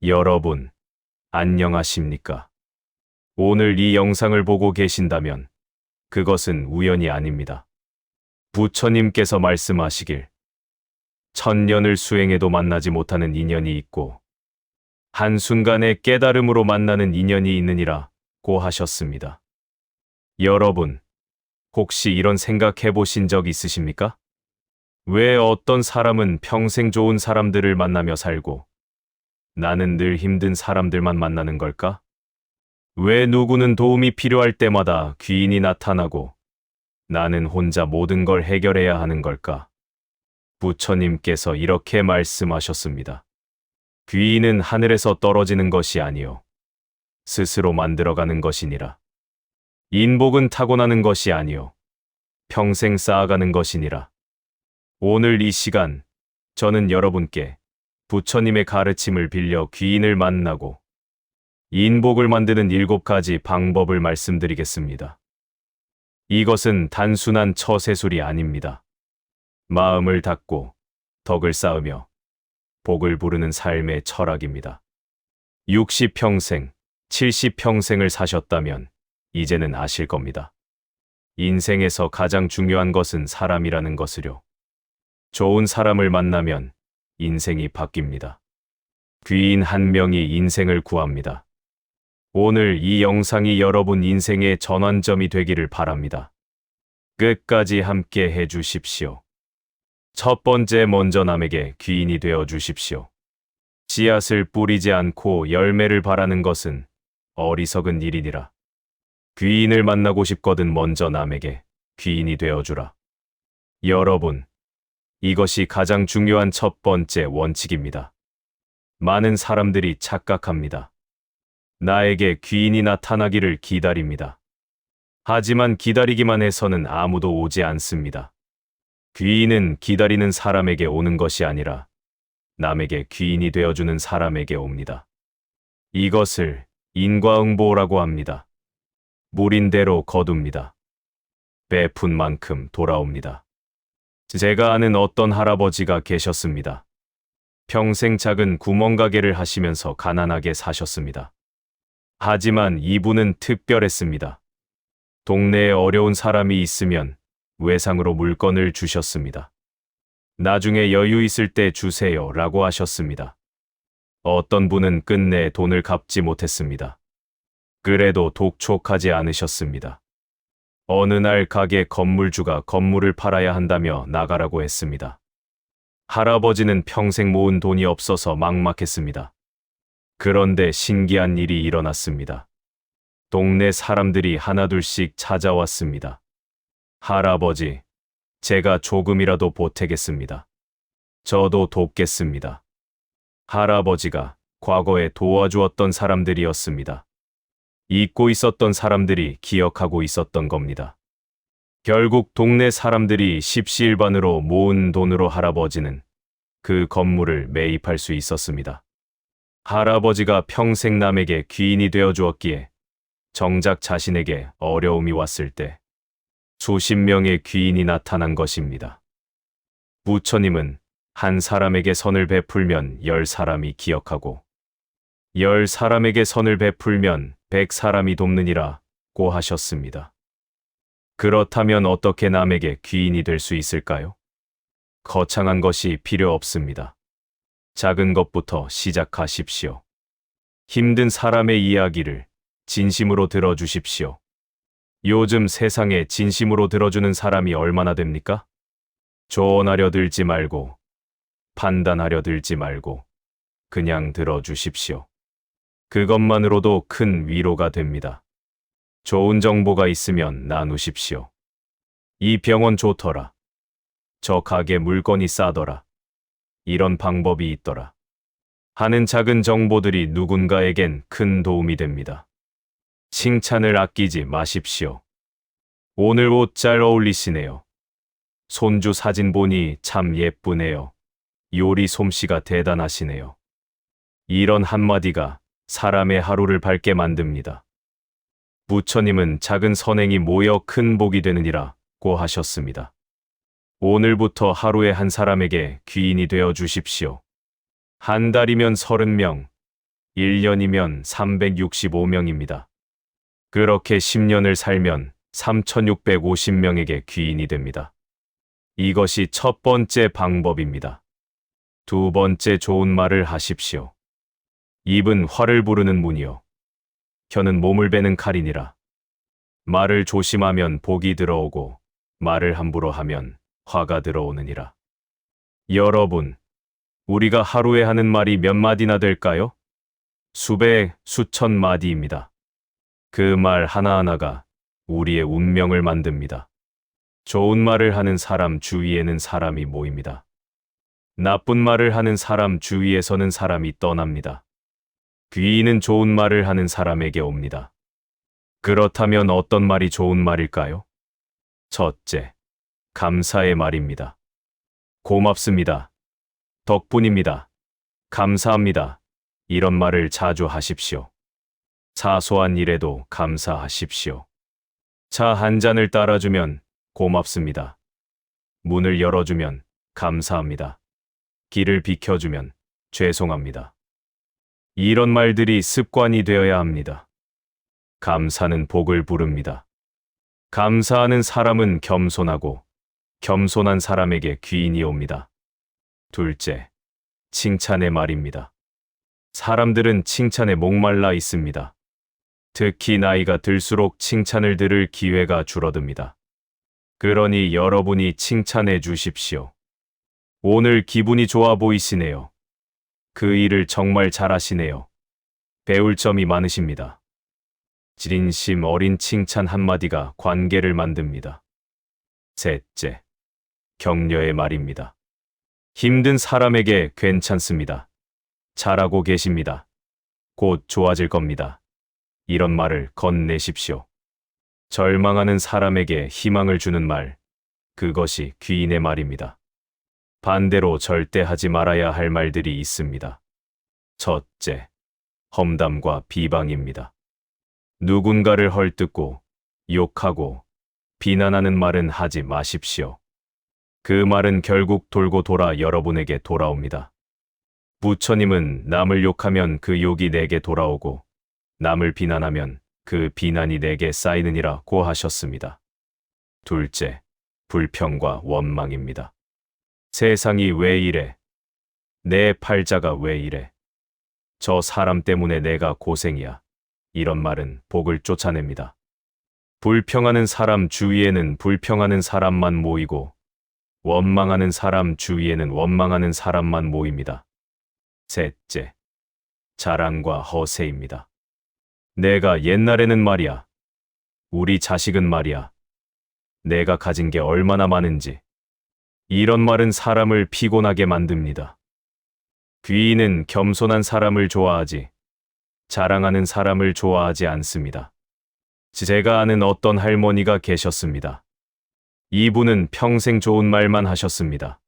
여러분, 안녕하십니까? 오늘 이 영상을 보고 계신다면 그것은 우연이 아닙니다. 부처님께서 말씀하시길, 천년을 수행해도 만나지 못하는 인연이 있고 한순간의 깨달음으로 만나는 인연이 있느니라고 하셨습니다. 여러분, 혹시 이런 생각해 보신 적 있으십니까? 왜 어떤 사람은 평생 좋은 사람들을 만나며 살고 나는 늘 힘든 사람들만 만나는 걸까? 왜 누구는 도움이 필요할 때마다 귀인이 나타나고 나는 혼자 모든 걸 해결해야 하는 걸까? 부처님께서 이렇게 말씀하셨습니다. 귀인은 하늘에서 떨어지는 것이 아니요 스스로 만들어가는 것이니라. 인복은 타고나는 것이 아니요 평생 쌓아가는 것이니라. 오늘 이 시간 저는 여러분께 부처님의 가르침을 빌려 귀인을 만나고 인복을 만드는 7가지 방법을 말씀드리겠습니다. 이것은 단순한 처세술이 아닙니다. 마음을 닫고 덕을 쌓으며 복을 부르는 삶의 철학입니다. 60평생, 70평생을 사셨다면 이제는 아실 겁니다. 인생에서 가장 중요한 것은 사람이라는 것을요. 좋은 사람을 만나면 인생이 바뀝니다. 귀인 한 명이 인생을 구합니다. 오늘 이 영상이 여러분 인생의 전환점이 되기를 바랍니다. 끝까지 함께 해주십시오. 첫 번째, 먼저 남에게 귀인이 되어 주십시오. 씨앗을 뿌리지 않고 열매를 바라는 것은 어리석은 일이니라. 귀인을 만나고 싶거든 먼저 남에게 귀인이 되어 주라. 여러분, 이것이 가장 중요한 첫 번째 원칙입니다. 많은 사람들이 착각합니다. 나에게 귀인이 나타나기를 기다립니다. 하지만 기다리기만 해서는 아무도 오지 않습니다. 귀인은 기다리는 사람에게 오는 것이 아니라 남에게 귀인이 되어주는 사람에게 옵니다. 이것을 인과응보라고 합니다. 물인 대로 거둡니다. 베푼 만큼 돌아옵니다. 제가 아는 어떤 할아버지가 계셨습니다. 평생 작은 구멍가게를 하시면서 가난하게 사셨습니다. 하지만 이분은 특별했습니다. 동네에 어려운 사람이 있으면 외상으로 물건을 주셨습니다. 나중에 여유 있을 때 주세요 라고 하셨습니다. 어떤 분은 끝내 돈을 갚지 못했습니다. 그래도 독촉하지 않으셨습니다. 어느 날 가게 건물주가 건물을 팔아야 한다며 나가라고 했습니다. 할아버지는 평생 모은 돈이 없어서 막막했습니다. 그런데 신기한 일이 일어났습니다. 동네 사람들이 하나둘씩 찾아왔습니다. 할아버지, 제가 조금이라도 보태겠습니다. 저도 돕겠습니다. 할아버지가 과거에 도와주었던 사람들이었습니다. 잊고 있었던 사람들이 기억하고 있었던 겁니다. 결국 동네 사람들이 십시일반으로 모은 돈으로 할아버지는 그 건물을 매입할 수 있었습니다. 할아버지가 평생 남에게 귀인이 되어 주었기에 정작 자신에게 어려움이 왔을 때 수십 명의 귀인이 나타난 것입니다. 부처님은 한 사람에게 선을 베풀면 10사람이 기억하고 10사람에게 선을 베풀면 100사람이 돕느니라고 하셨습니다. 그렇다면 어떻게 남에게 귀인이 될 수 있을까요? 거창한 것이 필요 없습니다. 작은 것부터 시작하십시오. 힘든 사람의 이야기를 진심으로 들어주십시오. 요즘 세상에 진심으로 들어주는 사람이 얼마나 됩니까? 조언하려 들지 말고, 판단하려 들지 말고, 그냥 들어주십시오. 그것만으로도 큰 위로가 됩니다. 좋은 정보가 있으면 나누십시오. 이 병원 좋더라. 저 가게 물건이 싸더라. 이런 방법이 있더라. 하는 작은 정보들이 누군가에겐 큰 도움이 됩니다. 칭찬을 아끼지 마십시오. 오늘 옷 잘 어울리시네요. 손주 사진 보니 참 예쁘네요. 요리 솜씨가 대단하시네요. 이런 한마디가 사람의 하루를 밝게 만듭니다. 부처님은 작은 선행이 모여 큰 복이 되느니라고 하셨습니다. 오늘부터 하루에 한 사람에게 귀인이 되어 주십시오. 한 달이면 30명, 1년이면 365명입니다. 그렇게 10년을 살면 3650명에게 귀인이 됩니다. 이것이 첫 번째 방법입니다. 두 번째 좋은 말을 하십시오. 입은 화를 부르는 문이요. 혀는 몸을 베는 칼이니라. 말을 조심하면 복이 들어오고 말을 함부로 하면 화가 들어오느니라. 여러분, 우리가 하루에 하는 말이 몇 마디나 될까요? 수백, 수천 마디입니다. 그 말 하나하나가 우리의 운명을 만듭니다. 좋은 말을 하는 사람 주위에는 사람이 모입니다. 나쁜 말을 하는 사람 주위에서는 사람이 떠납니다. 귀인은 좋은 말을 하는 사람에게 옵니다. 그렇다면 어떤 말이 좋은 말일까요? 첫째, 감사의 말입니다. 고맙습니다. 덕분입니다. 감사합니다. 이런 말을 자주 하십시오. 사소한 일에도 감사하십시오. 차 한 잔을 따라주면 고맙습니다. 문을 열어주면 감사합니다. 길을 비켜주면 죄송합니다. 이런 말들이 습관이 되어야 합니다. 감사는 복을 부릅니다. 감사하는 사람은 겸손하고 겸손한 사람에게 귀인이 옵니다. 둘째, 칭찬의 말입니다. 사람들은 칭찬에 목말라 있습니다. 특히 나이가 들수록 칭찬을 들을 기회가 줄어듭니다. 그러니 여러분이 칭찬해 주십시오. 오늘 기분이 좋아 보이시네요. 그 일을 정말 잘하시네요. 배울 점이 많으십니다. 진심 어린 칭찬 한마디가 관계를 만듭니다. 셋째, 격려의 말입니다. 힘든 사람에게 괜찮습니다. 잘하고 계십니다. 곧 좋아질 겁니다. 이런 말을 건네십시오. 절망하는 사람에게 희망을 주는 말, 그것이 귀인의 말입니다. 반대로 절대 하지 말아야 할 말들이 있습니다. 첫째, 험담과 비방입니다. 누군가를 헐뜯고 욕하고 비난하는 말은 하지 마십시오. 그 말은 결국 돌고 돌아 여러분에게 돌아옵니다. 부처님은 남을 욕하면 그 욕이 내게 돌아오고 남을 비난하면 그 비난이 내게 쌓이느니라고 하셨습니다. 둘째, 불평과 원망입니다. 세상이 왜 이래? 내 팔자가 왜 이래? 저 사람 때문에 내가 고생이야. 이런 말은 복을 쫓아냅니다. 불평하는 사람 주위에는 불평하는 사람만 모이고 원망하는 사람 주위에는 원망하는 사람만 모입니다. 셋째, 자랑과 허세입니다. 내가 옛날에는 말이야. 우리 자식은 말이야. 내가 가진 게 얼마나 많은지. 이런 말은 사람을 피곤하게 만듭니다. 귀인은 겸손한 사람을 좋아하지 자랑하는 사람을 좋아하지 않습니다. 제가 아는 어떤 할머니가 계셨습니다. 이분은 평생 좋은 말만 하셨습니다.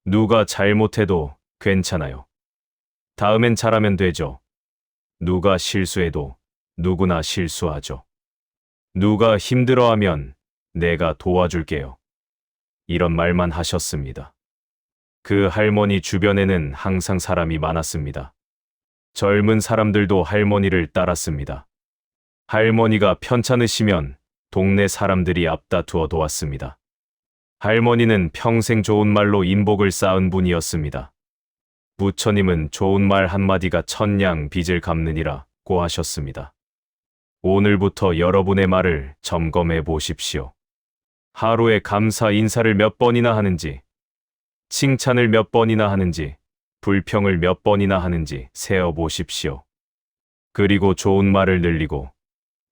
누가 잘못해도 괜찮아요. 다음엔 잘하면 되죠. 누가 실수해도 누구나 실수하죠. 누가 힘들어하면 내가 도와줄게요. 이런 말만 하셨습니다. 그 할머니 주변에는 항상 사람이 많았습니다. 젊은 사람들도 할머니를 따랐습니다. 할머니가 편찮으시면 동네 사람들이 앞다투어 도왔습니다. 할머니는 평생 좋은 말로 인복을 쌓은 분이었습니다. 부처님은 좋은 말 한마디가 천냥 빚을 갚느니라고 하셨습니다. 오늘부터 여러분의 말을 점검해 보십시오. 하루에 감사 인사를 몇 번이나 하는지, 칭찬을 몇 번이나 하는지, 불평을 몇 번이나 하는지 세어 보십시오. 그리고 좋은 말을 늘리고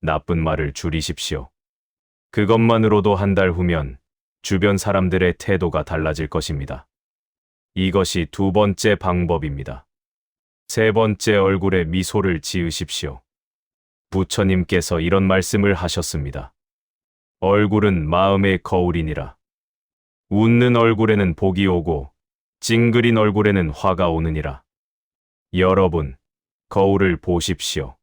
나쁜 말을 줄이십시오. 그것만으로도 한 달 후면 주변 사람들의 태도가 달라질 것입니다. 이것이 두 번째 방법입니다. 세 번째, 얼굴에 미소를 지으십시오. 부처님께서 이런 말씀을 하셨습니다. 얼굴은 마음의 거울이니라. 웃는 얼굴에는 복이 오고 찡그린 얼굴에는 화가 오느니라. 여러분, 거울을 보십시오.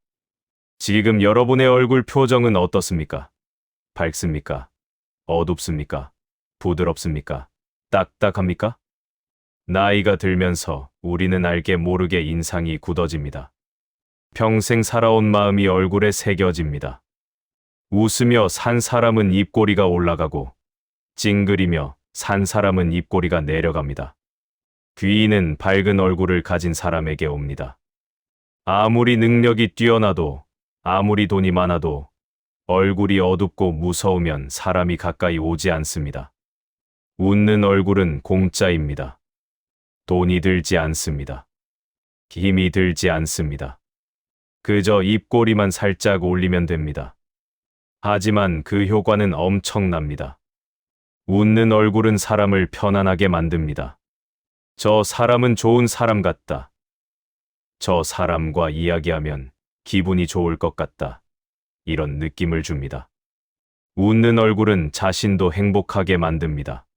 지금 여러분의 얼굴 표정은 어떻습니까? 밝습니까? 어둡습니까? 부드럽습니까? 딱딱합니까? 나이가 들면서 우리는 알게 모르게 인상이 굳어집니다. 평생 살아온 마음이 얼굴에 새겨집니다. 웃으며 산 사람은 입꼬리가 올라가고 찡그리며 산 사람은 입꼬리가 내려갑니다. 귀인은 밝은 얼굴을 가진 사람에게 옵니다. 아무리 능력이 뛰어나도 아무리 돈이 많아도 얼굴이 어둡고 무서우면 사람이 가까이 오지 않습니다. 웃는 얼굴은 공짜입니다. 돈이 들지 않습니다. 힘이 들지 않습니다. 그저 입꼬리만 살짝 올리면 됩니다. 하지만 그 효과는 엄청납니다. 웃는 얼굴은 사람을 편안하게 만듭니다. 저 사람은 좋은 사람 같다. 저 사람과 이야기하면 기분이 좋을 것 같다. 이런 느낌을 줍니다. 웃는 얼굴은 자신도 행복하게 만듭니다.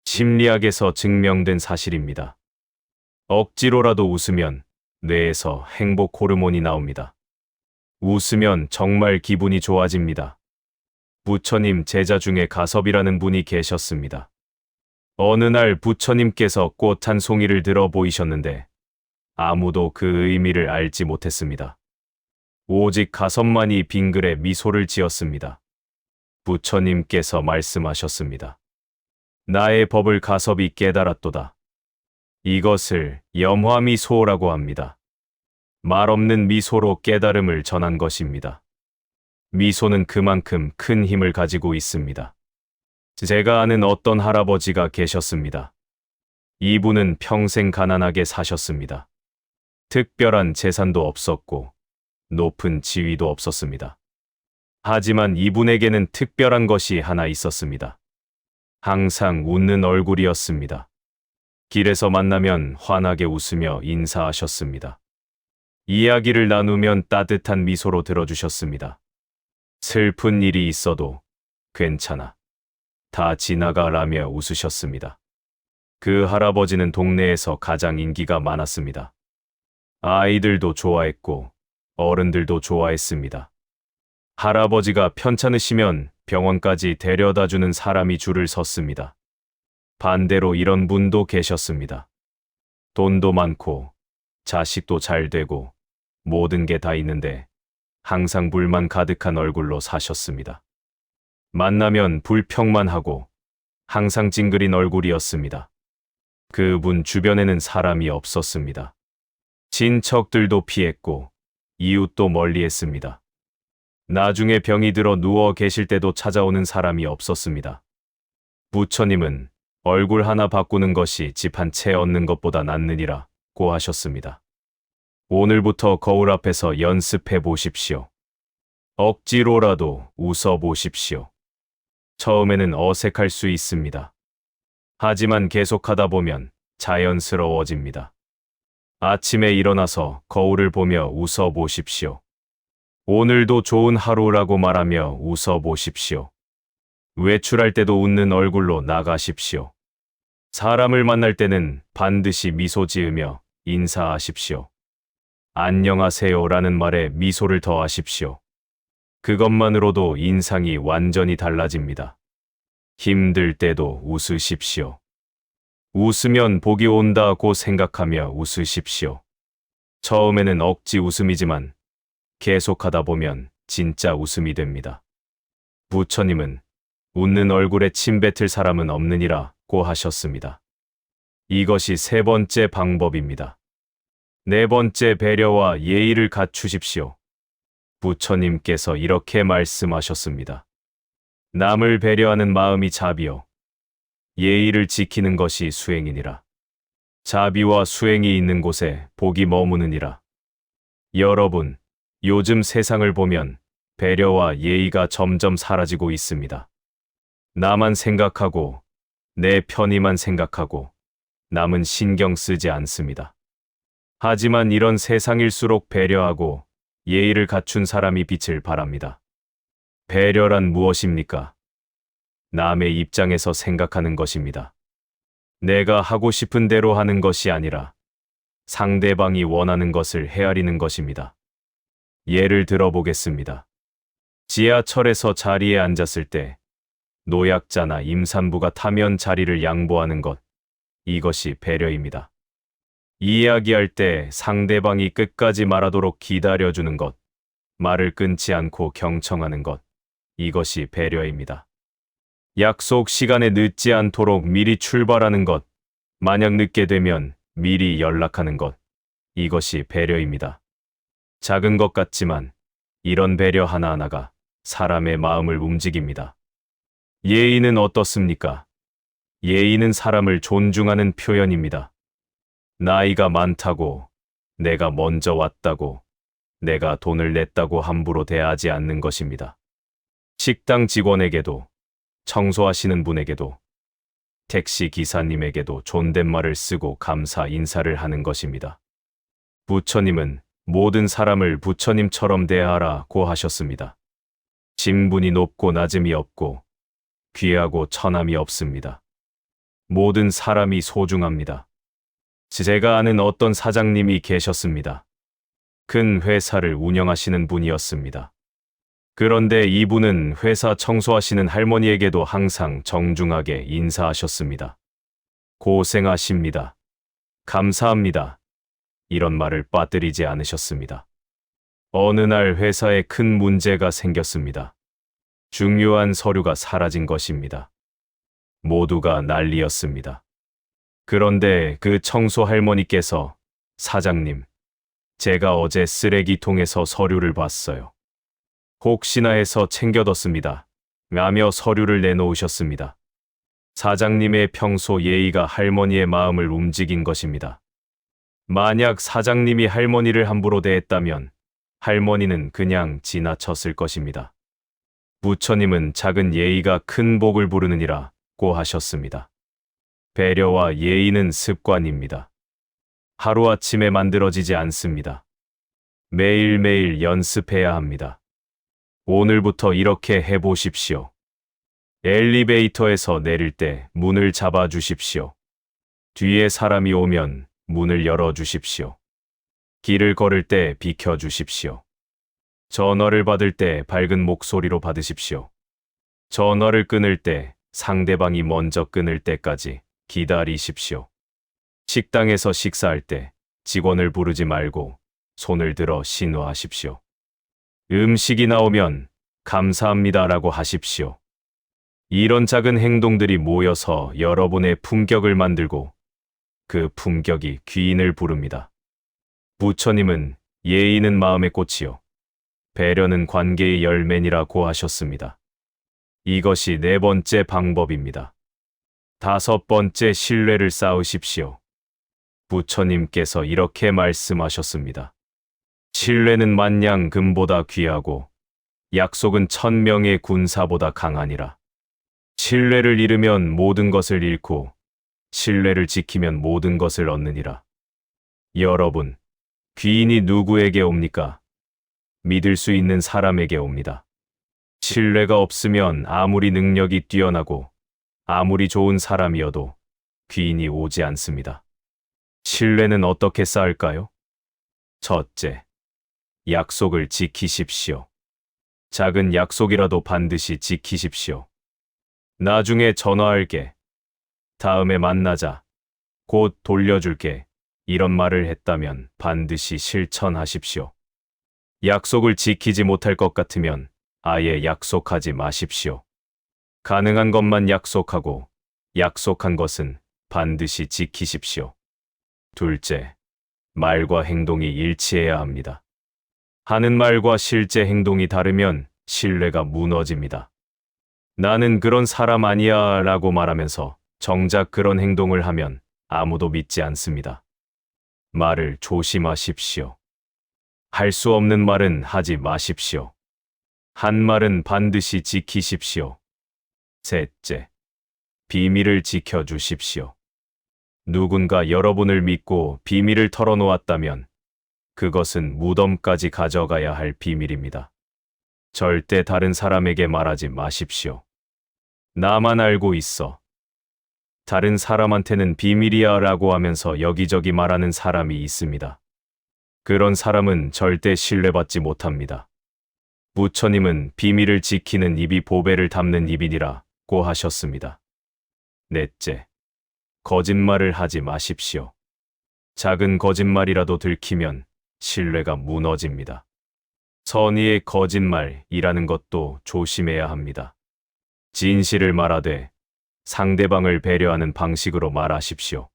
심리학에서 증명된 사실입니다. 억지로라도 웃으면 뇌에서 행복 호르몬이 나옵니다. 웃으면 정말 기분이 좋아집니다. 부처님 제자 중에 가섭이라는 분이 계셨습니다. 어느 날 부처님께서 꽃 한 송이를 들어 보이셨는데 아무도 그 의미를 알지 못했습니다. 오직 가섭만이 빙글에 미소를 지었습니다. 부처님께서 말씀하셨습니다. 나의 법을 가섭이 깨달았도다. 이것을 염화미소라고 합니다. 말 없는 미소로 깨달음을 전한 것입니다. 미소는 그만큼 큰 힘을 가지고 있습니다. 제가 아는 어떤 할아버지가 계셨습니다. 이분은 평생 가난하게 사셨습니다. 특별한 재산도 없었고 높은 지위도 없었습니다. 하지만 이분에게는 특별한 것이 하나 있었습니다. 항상 웃는 얼굴이었습니다. 길에서 만나면 환하게 웃으며 인사하셨습니다. 이야기를 나누면 따뜻한 미소로 들어주셨습니다. 슬픈 일이 있어도 괜찮아. 다 지나가라며 웃으셨습니다. 그 할아버지는 동네에서 가장 인기가 많았습니다. 아이들도 좋아했고 어른들도 좋아했습니다. 할아버지가 편찮으시면 병원까지 데려다주는 사람이 줄을 섰습니다. 반대로 이런 분도 계셨습니다. 돈도 많고 자식도 잘 되고 모든 게 다 있는데 항상 불만 가득한 얼굴로 사셨습니다. 만나면 불평만 하고 항상 찡그린 얼굴이었습니다. 그분 주변에는 사람이 없었습니다. 친척들도 피했고 이웃도 멀리했습니다. 나중에 병이 들어 누워 계실 때도 찾아오는 사람이 없었습니다. 부처님은 얼굴 하나 바꾸는 것이 집 한 채 얻는 것보다 낫느니라고 하셨습니다. 오늘부터 거울 앞에서 연습해 보십시오. 억지로라도 웃어 보십시오. 처음에는 어색할 수 있습니다. 하지만 계속하다 보면 자연스러워집니다. 아침에 일어나서 거울을 보며 웃어 보십시오. 오늘도 좋은 하루라고 말하며 웃어 보십시오. 외출할 때도 웃는 얼굴로 나가십시오. 사람을 만날 때는 반드시 미소 지으며 인사하십시오. 안녕하세요라는 말에 미소를 더하십시오. 그것만으로도 인상이 완전히 달라집니다. 힘들 때도 웃으십시오. 웃으면 복이 온다고 생각하며 웃으십시오. 처음에는 억지 웃음이지만 계속하다 보면 진짜 웃음이 됩니다. 부처님은 웃는 얼굴에 침 뱉을 사람은 없느니라고 하셨습니다. 이것이 세 번째 방법입니다. 네 번째, 배려와 예의를 갖추십시오. 부처님께서 이렇게 말씀하셨습니다. 남을 배려하는 마음이 자비요. 예의를 지키는 것이 수행이니라. 자비와 수행이 있는 곳에 복이 머무느니라. 여러분, 요즘 세상을 보면 배려와 예의가 점점 사라지고 있습니다. 나만 생각하고 내 편의만 생각하고 남은 신경 쓰지 않습니다. 하지만 이런 세상일수록 배려하고 예의를 갖춘 사람이 빛을 발합니다. 배려란 무엇입니까? 남의 입장에서 생각하는 것입니다. 내가 하고 싶은 대로 하는 것이 아니라 상대방이 원하는 것을 헤아리는 것입니다. 예를 들어보겠습니다. 지하철에서 자리에 앉았을 때 노약자나 임산부가 타면 자리를 양보하는 것, 이것이 배려입니다. 이야기할 때 상대방이 끝까지 말하도록 기다려주는 것, 말을 끊지 않고 경청하는 것, 이것이 배려입니다. 약속 시간에 늦지 않도록 미리 출발하는 것, 만약 늦게 되면 미리 연락하는 것, 이것이 배려입니다. 작은 것 같지만 이런 배려 하나하나가 사람의 마음을 움직입니다. 예의는 어떻습니까? 예의는 사람을 존중하는 표현입니다. 나이가 많다고, 내가 먼저 왔다고, 내가 돈을 냈다고 함부로 대하지 않는 것입니다. 식당 직원에게도, 청소하시는 분에게도, 택시 기사님에게도 존댓말을 쓰고 감사 인사를 하는 것입니다. 부처님은 모든 사람을 부처님처럼 대하라고 하셨습니다. 신분이 높고 낮음이 없고 귀하고 천함이 없습니다. 모든 사람이 소중합니다. 제가 아는 어떤 사장님이 계셨습니다. 큰 회사를 운영하시는 분이었습니다. 그런데 이분은 회사 청소하시는 할머니에게도 항상 정중하게 인사하셨습니다. 고생하십니다. 감사합니다. 이런 말을 빠뜨리지 않으셨습니다. 어느 날 회사에 큰 문제가 생겼습니다. 중요한 서류가 사라진 것입니다. 모두가 난리였습니다. 그런데 그 청소 할머니께서 사장님, 제가 어제 쓰레기통에서 서류를 봤어요. 혹시나 해서 챙겨뒀습니다. 라며 서류를 내놓으셨습니다. 사장님의 평소 예의가 할머니의 마음을 움직인 것입니다. 만약 사장님이 할머니를 함부로 대했다면 할머니는 그냥 지나쳤을 것입니다. 부처님은 작은 예의가 큰 복을 부르느니라고 하셨습니다. 배려와 예의는 습관입니다. 하루아침에 만들어지지 않습니다. 매일매일 연습해야 합니다. 오늘부터 이렇게 해보십시오. 엘리베이터에서 내릴 때 문을 잡아주십시오. 뒤에 사람이 오면 문을 열어주십시오. 길을 걸을 때 비켜주십시오. 전화를 받을 때 밝은 목소리로 받으십시오. 전화를 끊을 때 상대방이 먼저 끊을 때까지 기다리십시오. 식당에서 식사할 때 직원을 부르지 말고 손을 들어 신호하십시오. 음식이 나오면 감사합니다라고 하십시오. 이런 작은 행동들이 모여서 여러분의 품격을 만들고 그 품격이 귀인을 부릅니다. 부처님은 예의는 마음의 꽃이요. 배려는 관계의 열매니라고 하셨습니다. 이것이 네 번째 방법입니다. 다섯 번째, 신뢰를 쌓으십시오. 부처님께서 이렇게 말씀하셨습니다. 신뢰는 만냥 금보다 귀하고 약속은 1000명의 군사보다 강하니라. 신뢰를 잃으면 모든 것을 잃고 신뢰를 지키면 모든 것을 얻느니라. 여러분, 귀인이 누구에게 옵니까? 믿을 수 있는 사람에게 옵니다. 신뢰가 없으면 아무리 능력이 뛰어나고 아무리 좋은 사람이어도 귀인이 오지 않습니다. 신뢰는 어떻게 쌓을까요? 첫째, 약속을 지키십시오. 작은 약속이라도 반드시 지키십시오. 나중에 전화할게. 다음에 만나자. 곧 돌려줄게. 이런 말을 했다면 반드시 실천하십시오. 약속을 지키지 못할 것 같으면 아예 약속하지 마십시오. 가능한 것만 약속하고 약속한 것은 반드시 지키십시오. 둘째, 말과 행동이 일치해야 합니다. 하는 말과 실제 행동이 다르면 신뢰가 무너집니다. 나는 그런 사람 아니야 라고 말하면서 정작 그런 행동을 하면 아무도 믿지 않습니다. 말을 조심하십시오. 할 수 없는 말은 하지 마십시오. 한 말은 반드시 지키십시오. 셋째, 비밀을 지켜주십시오. 누군가 여러분을 믿고 비밀을 털어놓았다면 그것은 무덤까지 가져가야 할 비밀입니다. 절대 다른 사람에게 말하지 마십시오. 나만 알고 있어. 다른 사람한테는 비밀이야 라고 하면서 여기저기 말하는 사람이 있습니다. 그런 사람은 절대 신뢰받지 못합니다. 부처님은 비밀을 지키는 입이 보배를 담는 입이니라고 하셨습니다. 넷째, 거짓말을 하지 마십시오. 작은 거짓말이라도 들키면 신뢰가 무너집니다. 선의의 거짓말이라는 것도 조심해야 합니다. 진실을 말하되 상대방을 배려하는 방식으로 말하십시오.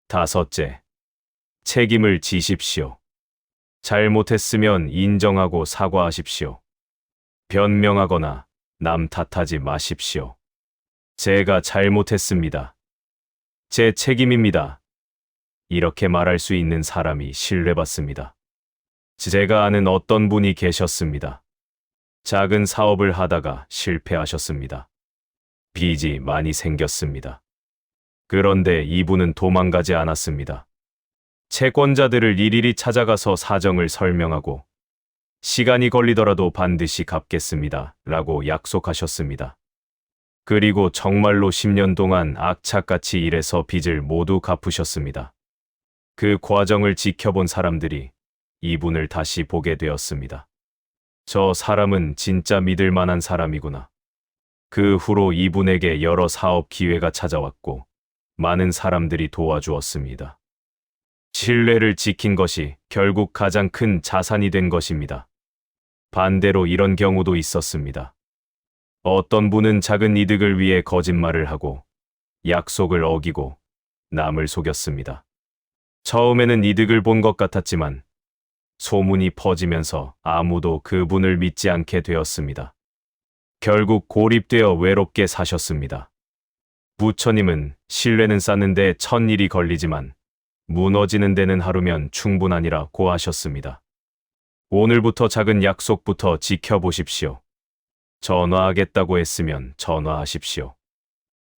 다섯째, 책임을 지십시오. 잘못했으면 인정하고 사과하십시오. 변명하거나 남 탓하지 마십시오. 제가 잘못했습니다. 제 책임입니다. 이렇게 말할 수 있는 사람이 신뢰받습니다. 제가 아는 어떤 분이 계셨습니다. 작은 사업을 하다가 실패하셨습니다. 빚이 많이 생겼습니다. 그런데 이분은 도망가지 않았습니다. 채권자들을 일일이 찾아가서 사정을 설명하고 시간이 걸리더라도 반드시 갚겠습니다. 라고 약속하셨습니다. 그리고 정말로 10년 동안 악착같이 일해서 빚을 모두 갚으셨습니다. 그 과정을 지켜본 사람들이 이분을 다시 보게 되었습니다. 저 사람은 진짜 믿을 만한 사람이구나. 그 후로 이분에게 여러 사업 기회가 찾아왔고 많은 사람들이 도와주었습니다. 신뢰를 지킨 것이 결국 가장 큰 자산이 된 것입니다. 반대로 이런 경우도 있었습니다. 어떤 분은 작은 이득을 위해 거짓말을 하고 약속을 어기고 남을 속였습니다. 처음에는 이득을 본 것 같았지만 소문이 퍼지면서 아무도 그분을 믿지 않게 되었습니다. 결국 고립되어 외롭게 사셨습니다. 부처님은 신뢰는 쌓는데 1000일이 걸리지만 무너지는 데는 하루면 충분하니라고 하셨습니다. 오늘부터 작은 약속부터 지켜보십시오. 전화하겠다고 했으면 전화하십시오.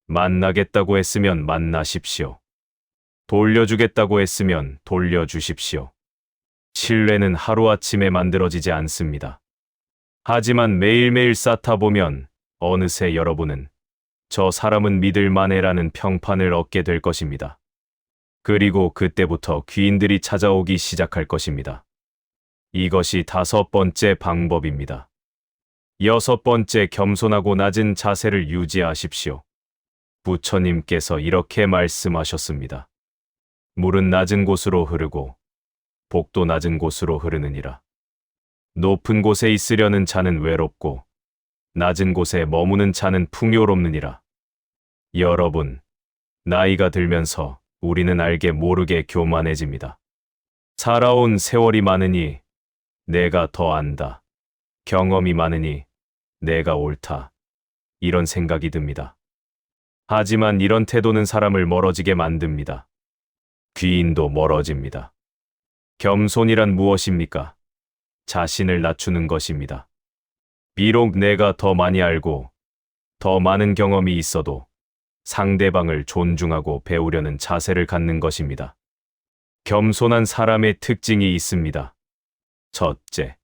만나겠다고 했으면 만나십시오. 돌려주겠다고 했으면 돌려주십시오. 신뢰는 하루아침에 만들어지지 않습니다. 하지만 매일매일 쌓다 보면 어느새 여러분은 저 사람은 믿을 만해라는 평판을 얻게 될 것입니다. 그리고 그때부터 귀인들이 찾아오기 시작할 것입니다. 이것이 5번째 방법입니다. 6번째, 겸손하고 낮은 자세를 유지하십시오. 부처님께서 이렇게 말씀하셨습니다. 물은 낮은 곳으로 흐르고 복도 낮은 곳으로 흐르느니라. 높은 곳에 있으려는 자는 외롭고 낮은 곳에 머무는 자는 풍요롭느니라. 여러분, 나이가 들면서 우리는 알게 모르게 교만해집니다. 살아온 세월이 많으니 내가 더 안다. 경험이 많으니 내가 옳다. 이런 생각이 듭니다. 하지만 이런 태도는 사람을 멀어지게 만듭니다. 귀인도 멀어집니다. 겸손이란 무엇입니까? 자신을 낮추는 것입니다. 비록 내가 더 많이 알고 더 많은 경험이 있어도 상대방을 존중하고 배우려는 자세를 갖는 것입니다. 겸손한 사람의 특징이 있습니다. 첫째,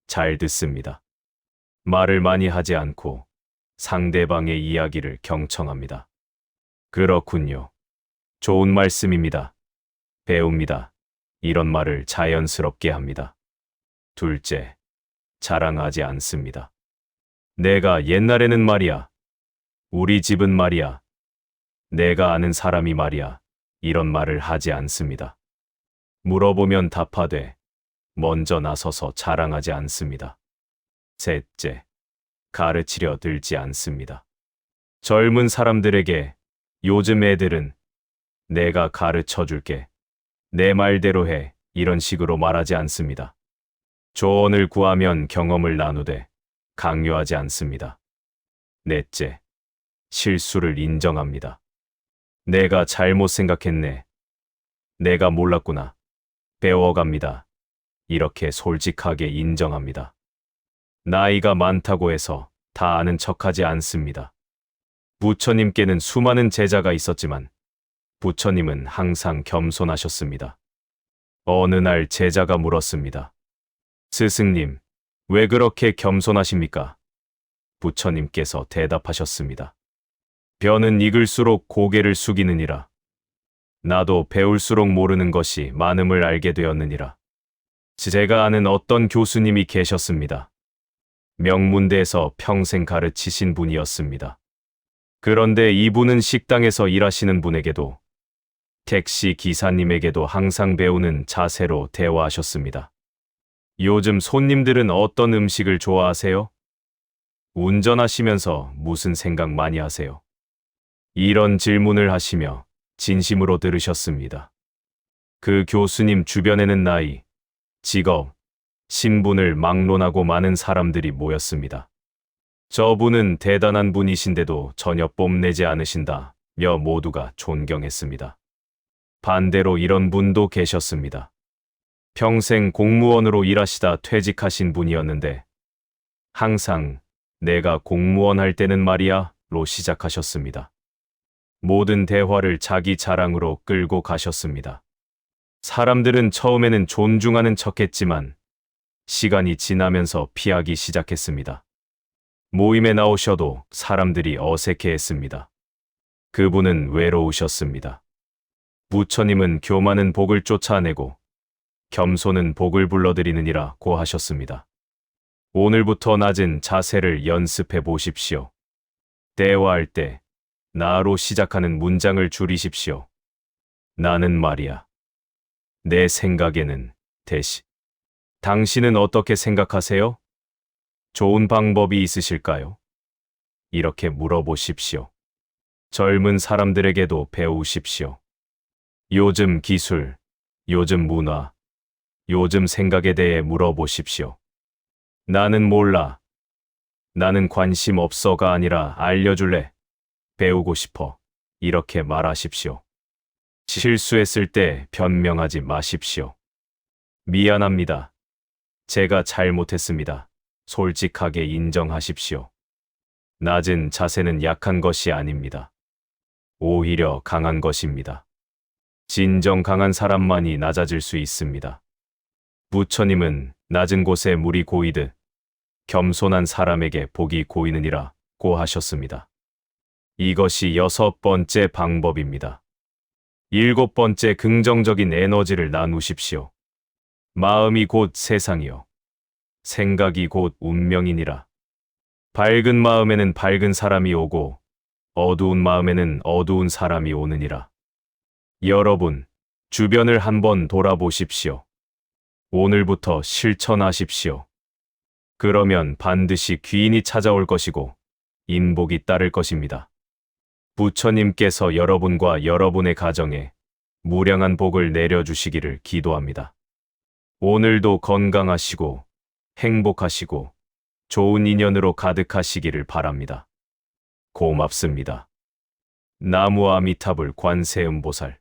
잘 듣습니다. 말을 많이 하지 않고 상대방의 이야기를 경청합니다. 그렇군요. 좋은 말씀입니다. 배웁니다. 이런 말을 자연스럽게 합니다. 둘째, 자랑하지 않습니다. 내가 옛날에는 말이야. 우리 집은 말이야. 내가 아는 사람이 말이야. 이런 말을 하지 않습니다. 물어보면 답하되 먼저 나서서 자랑하지 않습니다. 셋째, 가르치려 들지 않습니다. 젊은 사람들에게 요즘 애들은 내가 가르쳐 줄게. 내 말대로 해. 이런 식으로 말하지 않습니다. 조언을 구하면 경험을 나누되 강요하지 않습니다. 넷째, 실수를 인정합니다. 내가 잘못 생각했네. 내가 몰랐구나. 배워갑니다. 이렇게 솔직하게 인정합니다. 나이가 많다고 해서 다 아는 척하지 않습니다. 부처님께는 수많은 제자가 있었지만 부처님은 항상 겸손하셨습니다. 어느 날 제자가 물었습니다. 스승님, 왜 그렇게 겸손하십니까? 부처님께서 대답하셨습니다. 벼는 익을수록 고개를 숙이느니라. 나도 배울수록 모르는 것이 많음을 알게 되었느니라. 제가 아는 어떤 교수님이 계셨습니다. 명문대에서 평생 가르치신 분이었습니다. 그런데 이분은 식당에서 일하시는 분에게도 택시 기사님에게도 항상 배우는 자세로 대화하셨습니다. 요즘 손님들은 어떤 음식을 좋아하세요? 운전하시면서 무슨 생각 많이 하세요? 이런 질문을 하시며 진심으로 들으셨습니다. 그 교수님 주변에는 나이, 직업, 신분을 막론하고 많은 사람들이 모였습니다. 저분은 대단한 분이신데도 전혀 뽐내지 않으신다며 모두가 존경했습니다. 반대로 이런 분도 계셨습니다. 평생 공무원으로 일하시다 퇴직하신 분이었는데 항상 내가 공무원 할 때는 말이야 로 시작하셨습니다. 모든 대화를 자기 자랑으로 끌고 가셨습니다. 사람들은 처음에는 존중하는 척했지만 시간이 지나면서 피하기 시작했습니다. 모임에 나오셔도 사람들이 어색해했습니다. 그분은 외로우셨습니다. 부처님은 교만은 복을 쫓아내고 겸손은 복을 불러들이느니라고 하셨습니다. 오늘부터 낮은 자세를 연습해 보십시오. 대화할 때 나로 시작하는 문장을 줄이십시오. 나는 말이야. 내 생각에는 대시. 당신은 어떻게 생각하세요? 좋은 방법이 있으실까요? 이렇게 물어보십시오. 젊은 사람들에게도 배우십시오. 요즘 기술, 요즘 문화, 요즘 생각에 대해 물어보십시오. 나는 몰라. 나는 관심 없어가 아니라 알려줄래. 배우고 싶어. 이렇게 말하십시오. 실수했을 때 변명하지 마십시오. 미안합니다. 제가 잘못했습니다. 솔직하게 인정하십시오. 낮은 자세는 약한 것이 아닙니다. 오히려 강한 것입니다. 진정 강한 사람만이 낮아질 수 있습니다. 부처님은 낮은 곳에 물이 고이듯 겸손한 사람에게 복이 고이느니라고 하셨습니다. 이것이 6번째 방법입니다. 7번째 긍정적인 에너지를 나누십시오. 마음이 곧 세상이요. 생각이 곧 운명이니라. 밝은 마음에는 밝은 사람이 오고 어두운 마음에는 어두운 사람이 오느니라. 여러분, 주변을 한번 돌아보십시오. 오늘부터 실천하십시오. 그러면 반드시 귀인이 찾아올 것이고 인복이 따를 것입니다. 부처님께서 여러분과 여러분의 가정에 무량한 복을 내려주시기를 기도합니다. 오늘도 건강하시고 행복하시고 좋은 인연으로 가득하시기를 바랍니다. 고맙습니다. 나무 아미타불 관세음보살